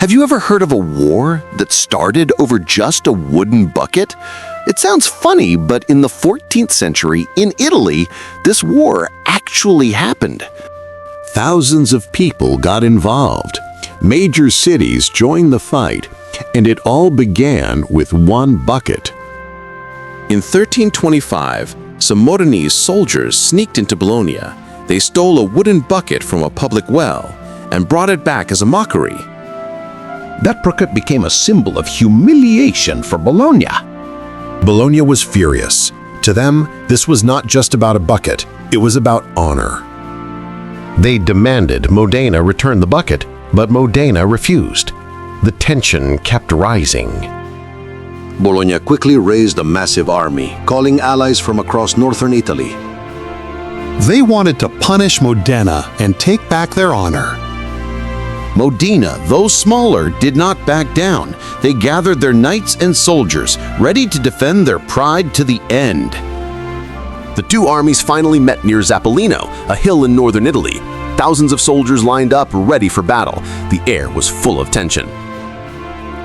Have you ever heard of a war that started over just a wooden bucket? It sounds funny, but in the 14th century in Italy, this war actually happened. Thousands of people got involved. Major cities joined the fight, and it all began with one bucket. In 1325, some Modenese soldiers sneaked into Bologna. They stole a wooden bucket from a public well and brought it back as a mockery. That bucket became a symbol of humiliation for Bologna. Bologna was furious. To them, this was not just about a bucket, it was about honor. They demanded Modena return the bucket, but Modena refused. The tension kept rising. Bologna quickly raised a massive army, calling allies from across northern Italy. They wanted to punish Modena and take back their honor. Modena, though smaller, did not back down. They gathered their knights and soldiers, ready to defend their pride to the end. The two armies finally met near Zappolino, a hill in northern Italy. Thousands of soldiers lined up, ready for battle. The air was full of tension.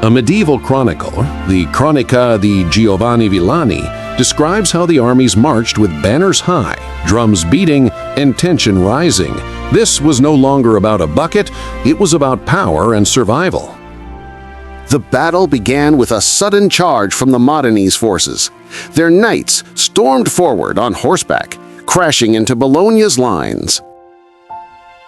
A medieval chronicle, the Cronica di Giovanni Villani, describes how the armies marched with banners high, drums beating, and tension rising. This was no longer about a bucket, it was about power and survival. The battle began with a sudden charge from the Modenese forces. Their knights stormed forward on horseback, crashing into Bologna's lines.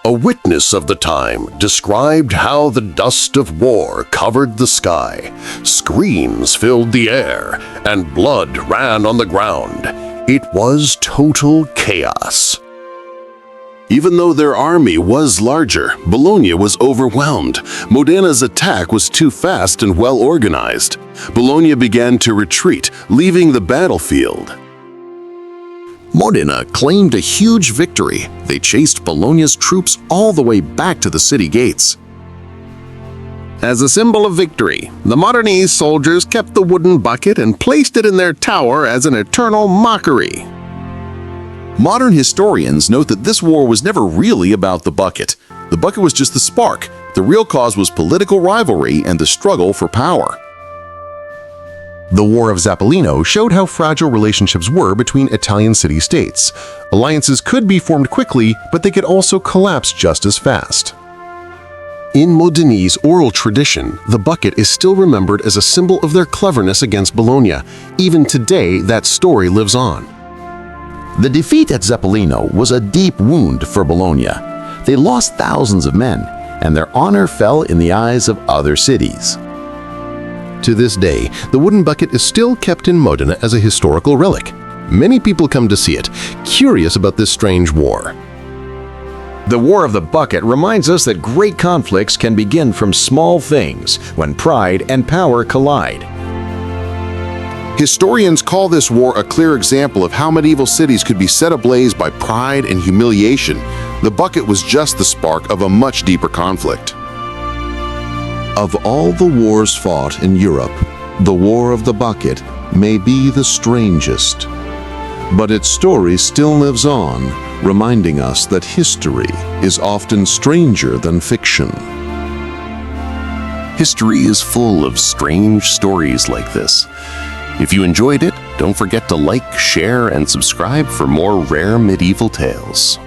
A witness of the time described how the dust of war covered the sky, screams filled the air, and blood ran on the ground. It was total chaos. Even though their army was larger, Bologna was overwhelmed. Modena's attack was too fast and well organized. Bologna began to retreat, leaving the battlefield. Modena claimed a huge victory. They chased Bologna's troops all the way back to the city gates. As a symbol of victory, the Modenese soldiers kept the wooden bucket and placed it in their tower as an eternal mockery. Modern historians note that this war was never really about the bucket. The bucket was just the spark. The real cause was political rivalry and the struggle for power. The War of Zappolino showed how fragile relationships were between Italian city-states. Alliances could be formed quickly, but they could also collapse just as fast. In Modenese oral tradition, the bucket is still remembered as a symbol of their cleverness against Bologna. Even today, that story lives on. The defeat at Zappolino was a deep wound for Bologna. They lost thousands of men, and their honor fell in the eyes of other cities. To this day, the wooden bucket is still kept in Modena as a historical relic. Many people come to see it, curious about this strange war. The War of the Bucket reminds us that great conflicts can begin from small things when pride and power collide. Historians call this war a clear example of how medieval cities could be set ablaze by pride and humiliation. The bucket was just the spark of a much deeper conflict. Of all the wars fought in Europe, the War of the Bucket may be the strangest. But its story still lives on, reminding us that history is often stranger than fiction. History is full of strange stories like this. If you enjoyed it, don't forget to like, share, and subscribe for more rare medieval tales.